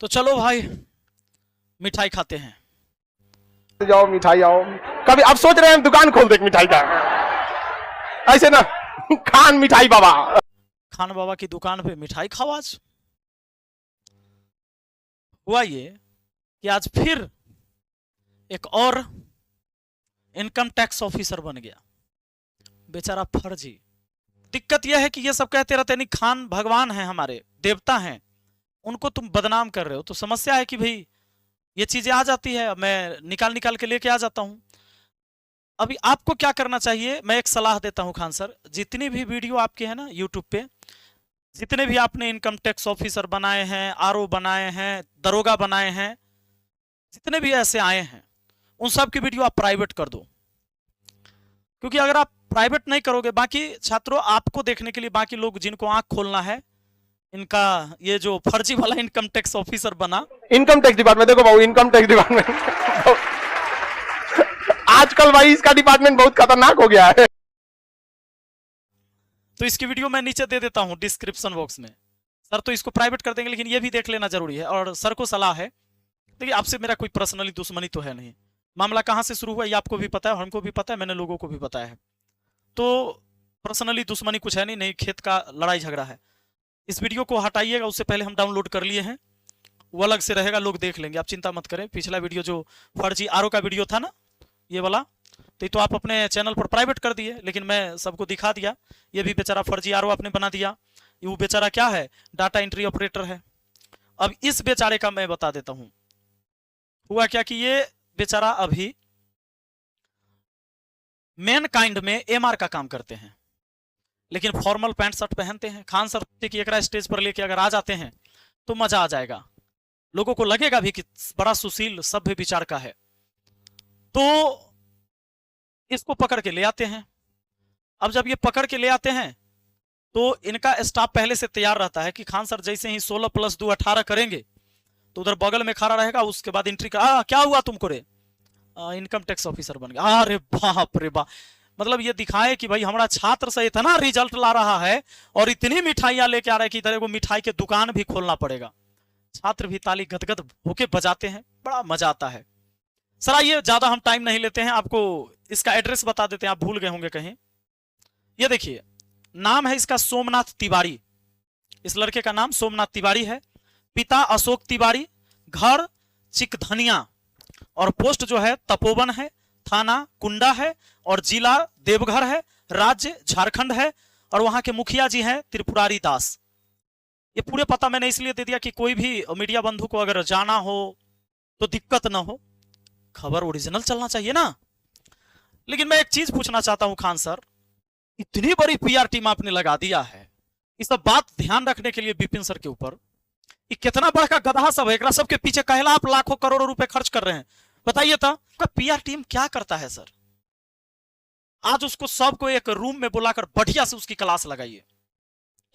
तो चलो भाई मिठाई खाते हैं। जाओ मिठाई आओ। कभी अब सोच रहे हैं दुकान खोल दे मिठाई का, ऐसे ना। खान मिठाई बाबा, खान बाबा की दुकान पे मिठाई खाओ। आज हुआ ये कि आज फिर एक और इनकम टैक्स ऑफिसर बन गया, बेचारा फर्जी। दिक्कत यह है कि ये सब कहते रहते नहीं खान भगवान है, हमारे देवता हैं, उनको तुम बदनाम कर रहे हो। तो समस्या है कि भाई ये चीजें आ जाती है, मैं निकाल निकाल के लेके आ जाता हूं। अभी आपको क्या करना चाहिए, मैं एक सलाह देता हूं खान सर, जितनी भी वीडियो आपके हैं ना यूट्यूब पे, जितने भी आपने इनकम टैक्स ऑफिसर बनाए हैं, आरओ बनाए हैं, दरोगा बनाए हैं, जितने भी ऐसे आए हैं, उन सब की वीडियो आप प्राइवेट कर दो। क्योंकि अगर आप प्राइवेट नहीं करोगे, बाकी छात्रों आपको देखने के लिए बाकी लोग जिनको आंख खोलना है, इनका ये जो फर्जी वाला इनकम टैक्स ऑफिसर बना, इनकम टैक्स डिपार्टमेंट देखो बाबू, इनकम टैक्स डिपार्टमेंट आजकल भाई इसका डिपार्टमेंट बहुत खतरनाक हो गया है। तो इसकी वीडियो मैं नीचे दे देता हूं डिस्क्रिप्शन बॉक्स में। सर तो इसको प्राइवेट कर देंगे, लेकिन ये भी देख लेना जरूरी है। और सर को सलाह है, देखिए आपसे मेरा कोई पर्सनली दुश्मनी तो है नहीं, मामला कहां से शुरू हुआ ये आपको भी पता है, हमको भी पता है, मैंने लोगों को भी पता है। तो पर्सनली दुश्मनी कुछ है नहीं, नहीं खेत का लड़ाई झगड़ा है। इस वीडियो को हटाइएगा, उससे पहले हम डाउनलोड कर लिए हैं, वो अलग से रहेगा, लोग देख लेंगे, आप चिंता मत करें। पिछला वीडियो जो फर्जी आरओ का वीडियो था ना, ये वाला, तो आप अपने चैनल पर प्राइवेट कर दिए, लेकिन मैं सबको दिखा दिया। ये भी बेचारा फर्जी आरओ आपने बना दिया, वो बेचारा क्या है, डाटा एंट्री ऑपरेटर है। अब इस बेचारे का मैं बता देता हूं हुआ क्या कि ये बेचारा अभी मैन काइंड में एमआर का काम करते हैं, लेकिन फॉर्मल पैंट शर्ट पहनते हैं। खान सर की एक स्टेज पर लेके अगर आ जाते हैं तो मजा आ जाएगा, लोगों को लगेगा भी कि बड़ा सुशील सभ्य विचार का है। तो इसको पकड़ के ले आते हैं। अब जब ये पकड़ के ले आते हैं तो इनका स्टाफ पहले से तैयार रहता है कि खान सर जैसे ही 16 + 2 18 करेंगे तो उधर बगल में खड़ा रहेगा, उसके बाद एंट्री का क्या हुआ तुमको रे, इनकम टैक्स ऑफिसर बन गया। अरे बाप रे बाप, मतलब ये दिखाए कि भाई हमारा छात्र से इतना रिजल्ट ला रहा है और इतनी मिठाइयां लेके आ रहा है कि इधर को मिठाई के दुकान भी खोलना पड़ेगा। छात्र भी ताली गदगद होके बजाते हैं, बड़ा मजा आता है। सर आइए, ज्यादा हम टाइम नहीं लेते हैं, आपको इसका एड्रेस बता देते हैं, आप भूल गए होंगे कहीं। ये देखिए, नाम है इसका सोमनाथ तिवारी, इस लड़के का नाम सोमनाथ तिवारी है, पिता अशोक तिवारी, घर चिकधनिया, और पोस्ट जो है तपोवन है, थाना कुंडा है, और जिला देवघर है, राज्य झारखंड है, और वहां के मुखिया जी हैं त्रिपुरारी दास। ये पूरे पता मैंने इसलिए दे दिया कि कोई भी मीडिया बंधु को अगर जाना हो तो दिक्कत ना हो, खबर ओरिजिनल चलना चाहिए ना। लेकिन मैं एक चीज पूछना चाहता हूं खान सर, इतनी बड़ी पीआर टीम आपने लगा दिया है, इस सब बात ध्यान रखने के लिए विपिन सर के ऊपर, ये कितना बड़ा गधा सब है, सबके पीछे कहला आप लाखों करोड़ों रुपए खर्च कर रहे हैं। बताइए तो पीआर टीम क्या करता है सर? आज उसको सबको एक रूम में बुलाकर बढ़िया से उसकी क्लास लगाइए,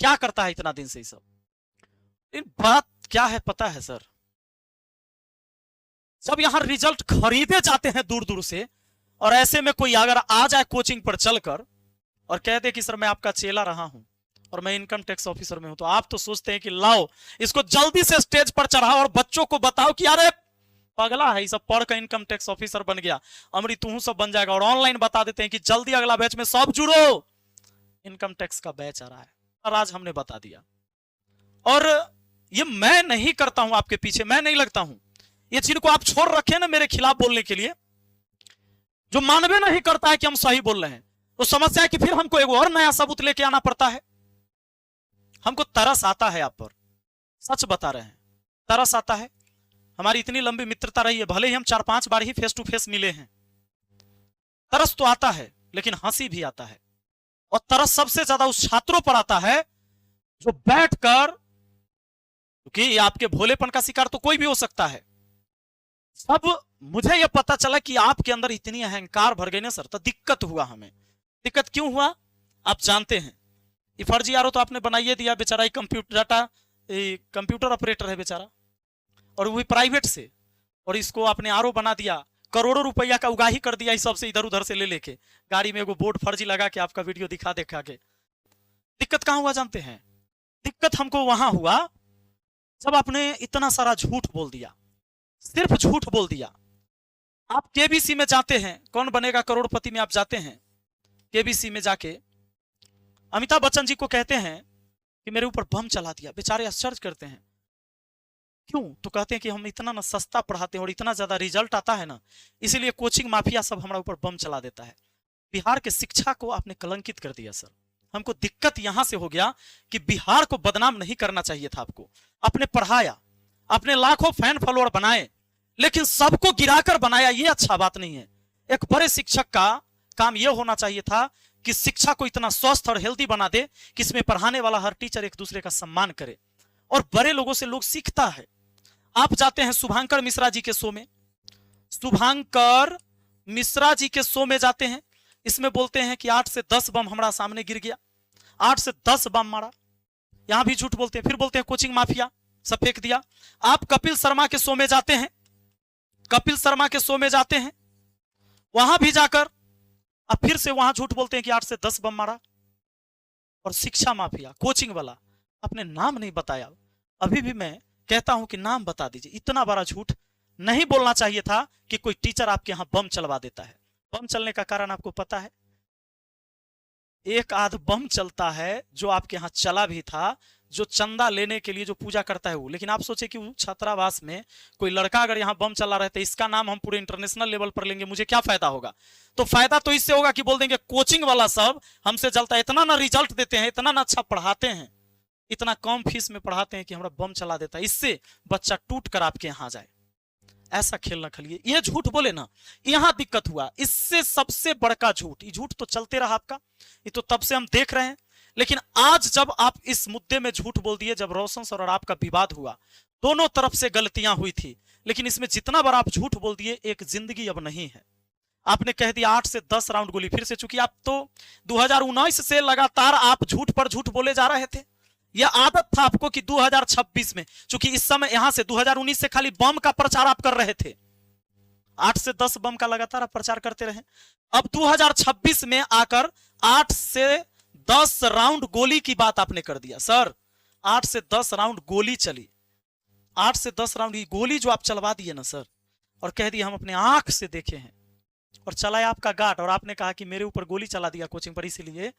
क्या करता है इतना दिन से। सब बात क्या है पता है सर, जब यहां रिजल्ट खरीदे जाते हैं दूर दूर से, और ऐसे में कोई अगर आ जाए कोचिंग पर चलकर और कह दे कि सर मैं आपका चेला रहा हूं और मैं इनकम टैक्स ऑफिसर में हूं, तो आप तो सोचते हैं कि लाओ इसको जल्दी से स्टेज पर चढ़ाओ और बच्चों को बताओ कि अरे पगला है, सब पढ़ कर इनकम टैक्स ऑफिसर बन गया, अमरी तू सब बन जाएगा। और ऑनलाइन बता देते हैं कि जल्दी अगला बैच में सब जुड़ो, इनकम टैक्स का बैच आ रहा है। और आज हमने बता दिया, और ये मैं नहीं करता हूं, आपके पीछे मैं नहीं लगता हूं। ये चीज को आप छोड़ रखे ना मेरे खिलाफ बोलने के लिए, जो मानवे नहीं करता है कि हम सही बोल रहे हैं, तो समस्या है कि फिर हमको एक और नया सबूत लेके आना पड़ता है। हमको तरस आता है आप पर, सच बता रहे हैं, तरस आता है। हमारी इतनी लंबी मित्रता रही है, भले ही हम 4-5 बार ही फेस टू फेस मिले हैं, तरस तो आता है, लेकिन हंसी भी आता है। और तरस सबसे ज्यादा उस छात्रों पर आता है जो बैठकर, क्योंकि आपके भोलेपन का शिकार तो कोई भी हो सकता है। अब मुझे यह पता चला कि आपके अंदर इतनी अहंकार भर गई ना सर, तो दिक्कत हुआ हमें। दिक्कत क्यों हुआ आप जानते हैं, ये फर्जी आरओ तो आपने बनाइए दिया, बेचारा कंप्यूटर ऑपरेटर है बेचारा, और वो भी प्राइवेट से, और इसको आपने आरओ बना दिया, करोड़ों रुपया का उगाही कर दिया, इस सबसे इधर उधर से ले लेके गाड़ी में एगो बोर्ड फर्जी लगा के आपका वीडियो दिखा के। दिक्कत कहां हुआ जानते हैं? दिक्कत हमको वहां हुआ जब आपने इतना सारा झूठ बोल दिया, सिर्फ झूठ बोल दिया, आप केबीसी में जाते हैं, कौन बनेगा करोड़पति में आप जाते हैं, केबीसी में जाके अमिताभ बच्चन जी को कहते हैं कि मेरे ऊपर बम चला दिया। बेचारे आश्चर्य करते हैं, क्यों? तो कहते हैं कि हम इतना ना सस्ता पढ़ाते हैं और इतना ज्यादा रिजल्ट आता है ना, इसीलिए कोचिंग माफिया सब हमारे ऊपर बम चला देता है। बिहार के शिक्षा को आपने कलंकित कर दिया सर। हमको दिक्कत यहां से हो गया कि बिहार को बदनाम नहीं करना चाहिए था आपको। आपने पढ़ाया, आपने लाखों फैन फॉलोअर बनाए, लेकिन सबको गिराकर बनाया, ये अच्छा बात नहीं है। एक बड़े शिक्षक का काम यह होना चाहिए था कि शिक्षा को इतना स्वस्थ और हेल्दी बना दे कि इसमें पढ़ाने वाला हर टीचर एक दूसरे का सम्मान करे, और बड़े लोगों से लोग सीखता है। आप जाते हैं शुभांकर मिश्रा जी के शो में, शुभांकर मिश्रा जी के शो में जाते हैं, इसमें बोलते हैं कि 8 से 10 बम हमारा सामने गिर गया, 8 से 10 बम मारा, यहां भी झूठ बोलते हैं। फिर बोलते हैं कोचिंग माफिया सब फेंक दिया। आप कपिल शर्मा के शो में जाते हैं, कपिल शर्मा के शो में जाते हैं, वहां भी जाकर अब फिर से वहां झूठ बोलते हैं कि 8 से 10 बम मारा। और शिक्षा माफिया, कोचिंग वाला, आपने नाम नहीं बताया। अभी भी मैं कहता हूं कि नाम बता दीजिए। इतना बड़ा झूठ नहीं बोलना चाहिए था कि कोई टीचर आपके यहां बम चलवा देता है। बम चलने का कारण आपको पता है? एक आध बम चलता है जो आपके यहां चला भी था, जो चंदा लेने के लिए जो पूजा करता है वो। लेकिन आप सोचे कि छात्रावास में कोई लड़का अगर यहां बम चला रहे थे, इसका नाम हम पूरे इंटरनेशनल लेवल पर लेंगे, मुझे क्या फायदा होगा? तो फायदा तो इससे होगा कि बोल देंगे कोचिंग वाला सब हमसे जलता है, इतना ना रिजल्ट देते हैं, इतना ना अच्छा पढ़ाते हैं, इतना कम फीस में पढ़ाते हैं कि हमारा बम चला देता है, इससे बच्चा टूट कर आपके यहां जाए। ऐसा खेल न खेलिए। ये झूठ बोले ना, यहां दिक्कत हुआ। इससे सबसे बड़का झूठ, ये झूठ तो चलते रहा आपका, ये तो तब से हम देख रहे हैं। लेकिन आज जब आप इस मुद्दे में झूठ बोल दिए, जब रोशन सर और आपका विवाद हुआ, दोनों तरफ से गलतियां हुई थी, लेकिन इसमें जितना बार आप झूठ बोल दिए, एक जिंदगी अब नहीं है। आपने कह दिया 8 से 10 राउंड गोली। फिर से, चूंकि आप तो 2019 से लगातार आप झूठ पर झूठ बोले जा रहे थे, यह आदत था आपको कि 2026 में, चूंकि इस समय यहां से 2019 से खाली बम का प्रचार आप कर रहे थे, 8 से 10 बम का लगातार आप प्रचार करते रहे। अब 2026 में आकर 8 से 10 राउंड गोली की बात आपने कर दिया। सर, 8 से 10 राउंड गोली चली, 8 से 10 राउंड की गोली जो आप चलवा दिए ना सर, और कह दिए हम अपने आंख से देखे हैं, और चलाया आपका गार्ड, और आपने कहा कि मेरे ऊपर गोली चला दिया कोचिंग पर, इसीलिए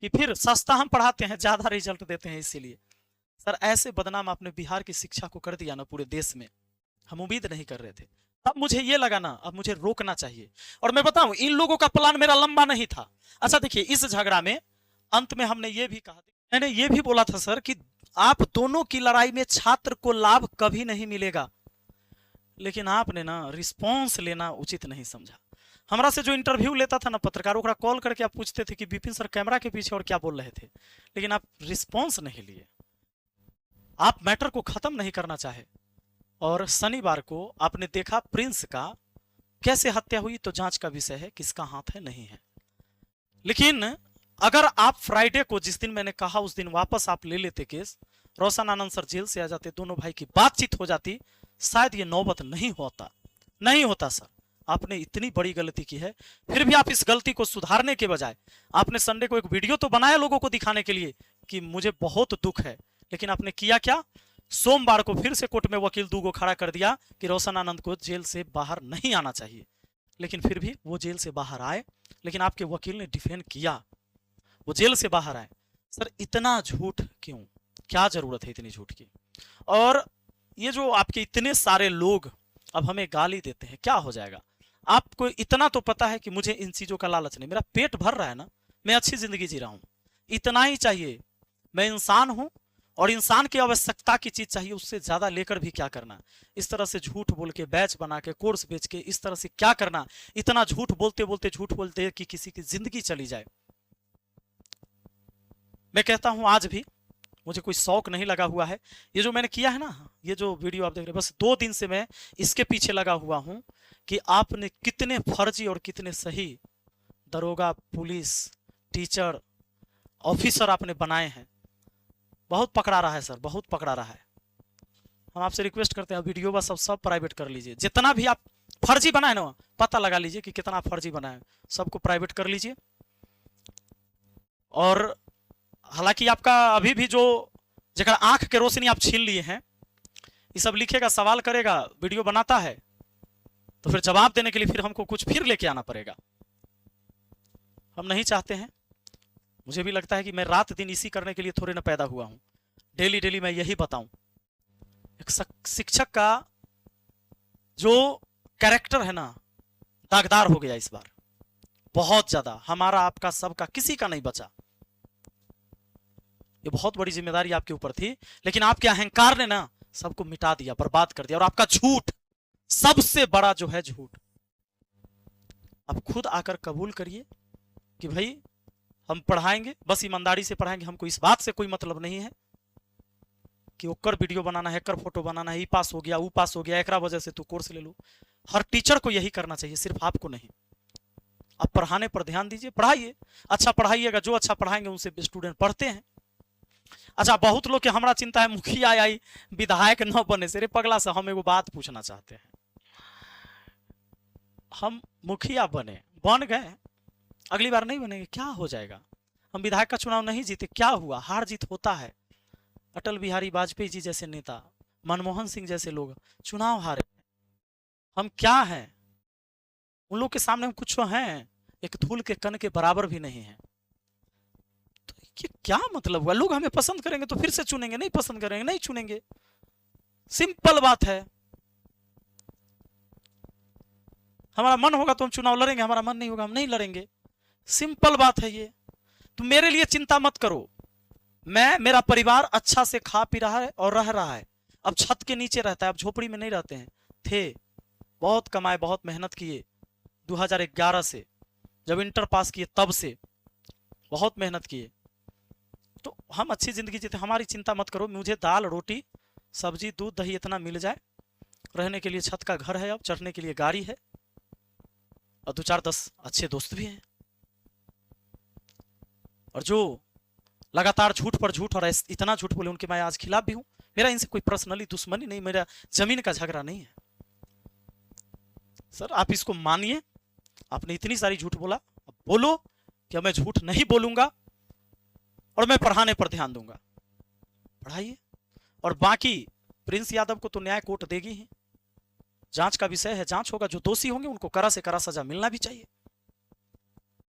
कि फिर सस्ता हम पढ़ाते हैं, ज्यादा रिजल्ट देते हैं, इसीलिए। सर, ऐसे बदनाम आपने बिहार की शिक्षा को कर दिया ना पूरे देश में, हम उम्मीद नहीं कर रहे थे। तब मुझे ये लगा ना, अब मुझे रोकना चाहिए। और मैं बताऊं, इन लोगों का प्लान मेरा लंबा नहीं था। अच्छा देखिए, इस झगड़ा में अंत में हमने ये भी कहा, मैंने ये भी बोला था सर कि आप दोनों की लड़ाई में छात्र को लाभ कभी नहीं मिलेगा, लेकिन आपने ना रिस्पॉन्स लेना उचित नहीं समझा। हमारा से जो इंटरव्यू लेता था ना पत्रकार, ओकरा कॉल करके आप पूछते थे कि विपिन सर कैमरा के पीछे और क्या बोल रहे थे, लेकिन आप रिस्पॉन्स नहीं लिए, आप मैटर को खत्म नहीं करना चाहे। और शनिवार को आपने देखा प्रिंस का कैसे हत्या हुई, तो जांच का विषय है, किसका हाथ है नहीं है। लेकिन अगर आप फ्राइडे को, जिस दिन मैंने कहा उस दिन वापस आप ले लेते केस, रोशन आनंद सर जेल से आ जाते, दोनों भाई की बातचीत हो जाती, शायद ये नौबत नहीं होता सर। आपने इतनी बड़ी गलती की है, फिर भी आप इस गलती को सुधारने के बजाय आपने संडे को एक वीडियो तो बनाया लोगों को दिखाने के लिए कि मुझे बहुत दुख है, लेकिन आपने किया क्या? सोमवार को फिर से कोर्ट में वकील दूगो खड़ा कर दिया कि रोशन आनंद को जेल से बाहर नहीं आना चाहिए, लेकिन फिर भी वो जेल से बाहर आए, लेकिन आपके वकील ने डिफेंड किया, वो जेल से बाहर आए। सर, इतना झूठ क्यों? क्या जरूरत है इतनी झूठ की? और ये जो आपके इतने सारे लोग अब हमें गाली देते हैं, क्या हो जाएगा? आपको इतना तो पता है कि मुझे इन चीजों का लालच नहीं, मेरा पेट भर रहा है ना, मैं अच्छी जिंदगी जी रहा हूं, इतना ही चाहिए। मैं इंसान हूं और इंसान की आवश्यकता की चीज चाहिए, उससे ज्यादा लेकर भी क्या करना? इस तरह से झूठ बोल के, बैच बना के, कोर्स बेच के, इस तरह से क्या करना? इतना झूठ बोलते कि किसी की जिंदगी चली जाए। मैं कहता हूं आज भी मुझे कोई शौक नहीं लगा हुआ है। ये जो मैंने किया है ना, ये जो वीडियो आप देख रहे हैं, बस 2 दिन से मैं इसके पीछे लगा हुआ हूं कि आपने कितने फर्जी और कितने सही दरोगा, पुलिस, टीचर, ऑफिसर आपने बनाए हैं। बहुत पकड़ा रहा है सर, बहुत पकड़ा रहा है। हम आपसे रिक्वेस्ट करते हैं, वीडियो बस सब प्राइवेट कर लीजिए, जितना भी आप फर्जी बनाए ना, पता लगा लीजिए कि कितना फर्जी बनाए, सबको प्राइवेट कर लीजिए। और हालांकि आपका अभी भी जो जगह आंख के रोशनी आप छीन लिए हैं, ये सब लिखेगा, सवाल करेगा, वीडियो बनाता है, तो फिर जवाब देने के लिए फिर हमको कुछ फिर लेके आना पड़ेगा। हम नहीं चाहते हैं। मुझे भी लगता है कि मैं रात दिन इसी करने के लिए थोड़े ना पैदा हुआ हूं, डेली डेली मैं यही बताऊं। एक शिक्षक का जो कैरेक्टर है ना, दागदार हो गया इस बार बहुत ज्यादा। हमारा, आपका, सबका, किसी का नहीं बचा। ये बहुत बड़ी जिम्मेदारी आपके ऊपर थी, लेकिन आपके अहंकार ने ना सबको मिटा दिया, बर्बाद कर दिया। और आपका झूठ, सबसे बड़ा जो है झूठ, आप खुद आकर कबूल करिए कि भाई हम पढ़ाएंगे, बस ईमानदारी से पढ़ाएंगे। हमको इस बात से कोई मतलब नहीं है कि ओकर वीडियो बनाना है, कर फोटो बनाना है, ई पास हो गया, वो पास हो गया, एकरा वजह से तू कोर्स ले लो। हर टीचर को यही करना चाहिए, सिर्फ आपको नहीं। आप पढ़ाने पर ध्यान दीजिए, पढ़ाइए, अच्छा पढ़ाइएगा। जो अच्छा पढ़ाएंगे उनसे स्टूडेंट पढ़ते हैं। अच्छा, बहुत लोग के हमारा चिंता है मुखिया आई विधायक न बने से। रे पगला से हम एगो बात पूछना चाहते हैं। हम मुखिया बन गए, अगली बार नहीं बनेंगे, क्या हो जाएगा? हम विधायक का चुनाव नहीं जीते, क्या हुआ? हार जीत होता है। अटल बिहारी वाजपेयी जी जैसे नेता, मनमोहन सिंह जैसे लोग चुनाव हारे। हम क्या हैं? उन लोग के सामने हम कुछ हैं, एक धूल के कण के बराबर भी नहीं है। तो ये क्या मतलब हुआ? लोग हमें पसंद करेंगे तो फिर से चुनेंगे, नहीं पसंद करेंगे नहीं चुनेंगे। सिंपल बात है। हमारा मन होगा तो हम चुनाव लड़ेंगे, हमारा मन नहीं होगा हम नहीं लड़ेंगे। सिंपल बात है ये। तो मेरे लिए चिंता मत करो। मेरा परिवार अच्छा से खा पी रहा है और रह रहा है। अब छत के नीचे रहता है, अब झोपड़ी में नहीं रहते हैं। थे, बहुत कमाए, बहुत मेहनत किए। 2011 से जब इंटर पास किए तब से बहुत मेहनत किए, तो हम अच्छी जिंदगी जीते। हमारी चिंता मत करो। मुझे दाल रोटी सब्जी दूध दही इतना मिल जाए, रहने के लिए छत का घर है, अब चढ़ने के लिए गाड़ी है, और 2-4-10 अच्छे दोस्त भी हैं। और जो लगातार झूठ पर झूठ और इतना झूठ बोले उनके मैं आज खिलाफ भी हूं। मेरा इनसे कोई पर्सनली दुश्मनी नहीं, मेरा जमीन का झगड़ा नहीं है। सर आप इसको मानिए, आपने इतनी सारी झूठ बोला, अब बोलो कि मैं झूठ नहीं बोलूंगा और मैं पढ़ाने पर ध्यान दूंगा। पढ़ाइए। और बाकी प्रिंस यादव को तो न्याय कोर्ट देगी ही। जांच का विषय है, जांच होगा, जो दोषी होंगे उनको कड़ा से कड़ा सजा मिलना भी चाहिए।